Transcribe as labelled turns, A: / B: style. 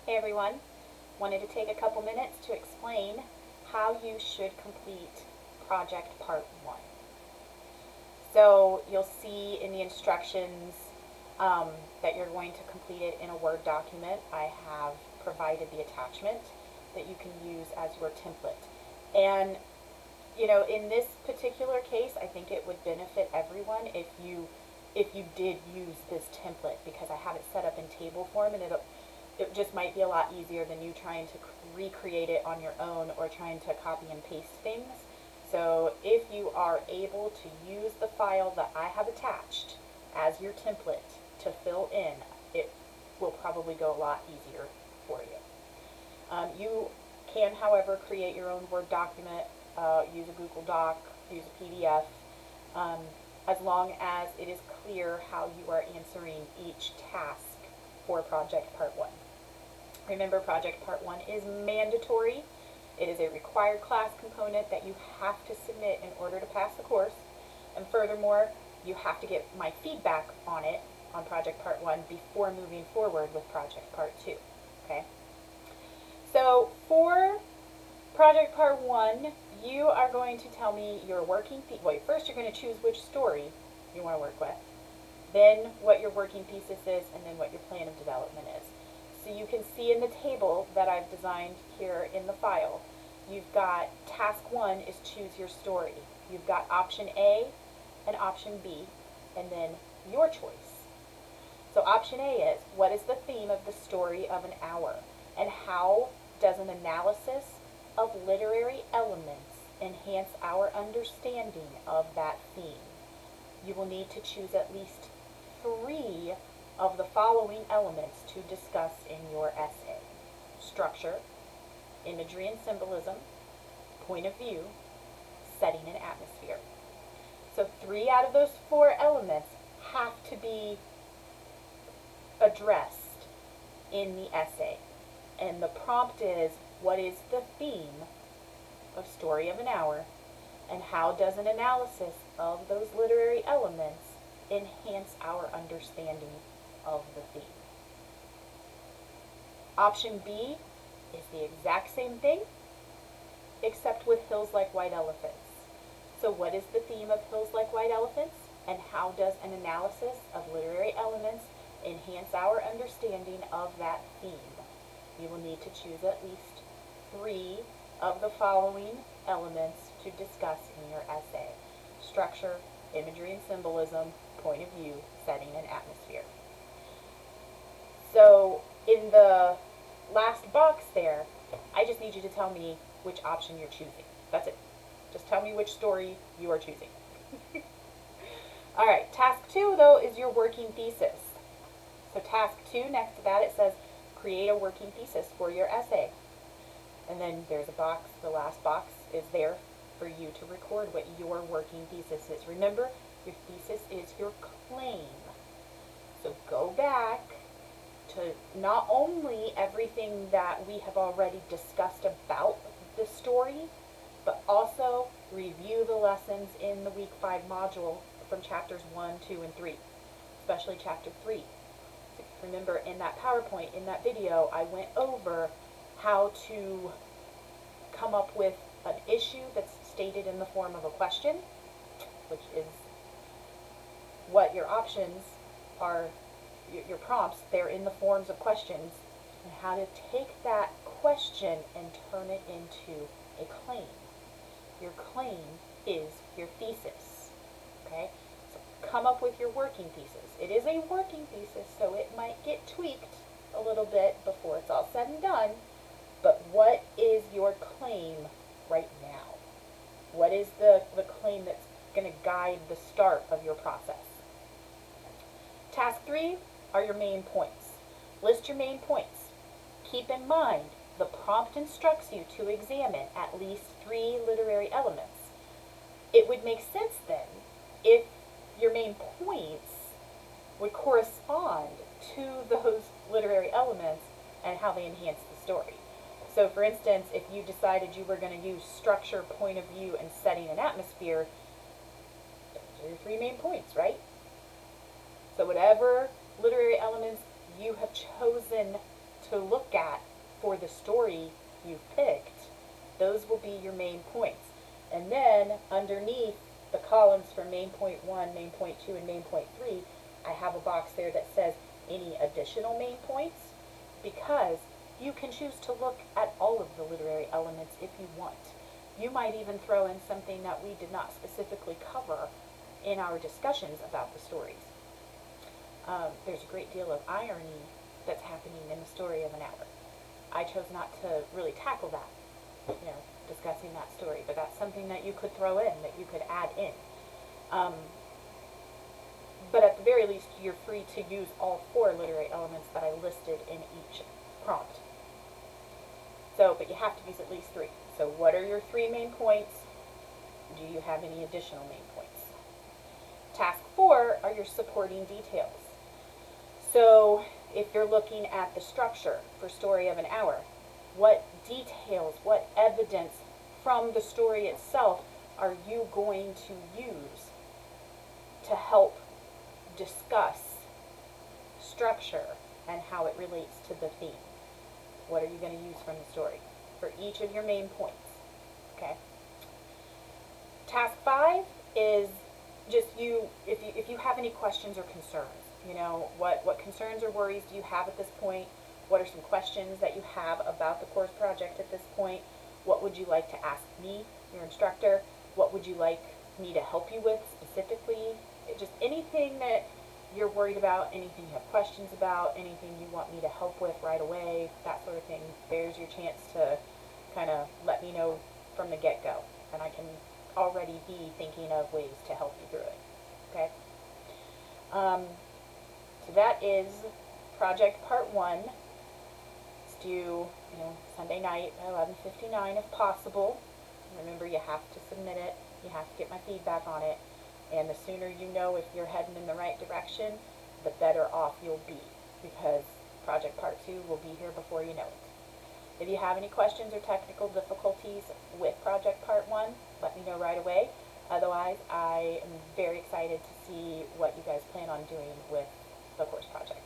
A: Hey everyone, wanted to take a couple minutes to explain how you should complete Project Part 1. So you'll see in the instructions that you're going to complete it in a Word document. I have provided the attachment that you can use as your template. And in this particular case, I think it would benefit everyone if you did use this template, because I have it set up in table form, and it just might be a lot easier than you trying to recreate it on your own or trying to copy and paste things. So if you are able to use the file that I have attached as your template to fill in, it will probably go a lot easier for you. You can, however, create your own Word document, use a Google Doc, use a PDF, as long as it is clear how you are answering each task for Project Part 1. Remember, Project Part 1 is mandatory. It is a required class component that you have to submit in order to pass the course. And furthermore, you have to get my feedback on it, on Project Part 1, before moving forward with Project Part 2. Okay? So for Project Part 1, you are going to tell me your working thesis. Well, first you're going to choose which story you want to work with, then what your working thesis is, and then what your plan of development is. So you can see in the table that I've designed here in the file, you've got task 1 is choose your story. You've got option A and option B, and then your choice. So option A is, what is the theme of the story of an hour, and how does an analysis of literary elements enhance our understanding of that theme? You will need to choose at least 3 of the following elements to discuss in your essay: structure, imagery and symbolism, point of view, setting and atmosphere. So 3 out of those 4 elements have to be addressed in the essay. And the prompt is, what is the theme of Story of an Hour, and how does an analysis of those literary elements enhance our understanding of the theme? Option B is the exact same thing, except with Hills Like White Elephants. So what is the theme of Hills Like White Elephants, and how does an analysis of literary elements enhance our understanding of that theme? You will need to choose at least 3 of the following elements to discuss in your essay: structure, imagery and symbolism, point of view, setting and atmosphere. So in the last box there, I just need you to tell me which option you're choosing. That's it. Just tell me which story you are choosing. Alright, task 2 though is your working thesis. So task 2, next to that it says create a working thesis for your essay. And then there's a box, the last box is there for you to record what your working thesis is. Remember, your thesis is your claim. So go back to not only everything that we have already discussed about the story, but also review the lessons in the week 5 module from chapters 1, 2, and 3, especially chapter 3. Remember, in that PowerPoint, in that video, I went over how to come up with an issue that's stated in the form of a question, which is what your options are, your prompts, they're in the forms of questions, and how to take that question and turn it into a claim. Your claim is your thesis, okay? So come up with your working thesis. It is a working thesis, so it might get tweaked a little bit before it's all said and done, but what is your claim right now? What is the claim that's going to guide the start of your process? Task 3 are your main points. List your main points. Keep in mind, the prompt instructs you to examine at least 3 literary elements. It would make sense then if your main points would correspond to those literary elements and how they enhance the story. So for instance, if you decided you were going to use structure, point of view, and setting and atmosphere, those are your 3 main points, right? So whatever literary elements you have chosen to to look at for the story you've picked, those will be your main points. And then underneath the columns for main point 1, main point 2, and main point 3, I have a box there that says any additional main points, because you can choose to look at all of the literary elements if you want. You might even throw in something that we did not specifically cover in our discussions about the stories. There's a great deal of irony that's happening in the story of an hour. I chose not to really tackle that, discussing that story, but that's something that you could throw in, that you could add in. But at the very least, you're free to use all 4 literary elements that I listed in each prompt. So, but you have to use at least 3. So what are your 3 main points? Do you have any additional main points? Task 4 are your supporting details. So if you're looking at the structure for Story of an Hour, what details, what evidence from the story itself are you going to use to help discuss structure and how it relates to the theme? What are you going to use from the story for each of your main points? Okay. Task 5 is just if you have any questions or concerns, what concerns or worries do you have at this point? What are some questions that you have about the course project at this point? What would you like to ask me, your instructor? What would you like me to help you with specifically? Just anything that you're worried about, anything you have questions about, anything you want me to help with right away, that sort of thing. There's your chance to kind of let me know from the get-go, and I can already be thinking of ways to help you through it. Okay? So that is Project Part 1. It's due, Sunday night at 11:59 if possible. Remember, you have to submit it. You have to get my feedback on it. And the sooner you know if you're heading in the right direction, the better off you'll be, because Project Part 2 will be here before you know it. If you have any questions or technical difficulties with Project Part 1, let me know right away. Otherwise, I am very excited to see what you guys plan on doing with the course project.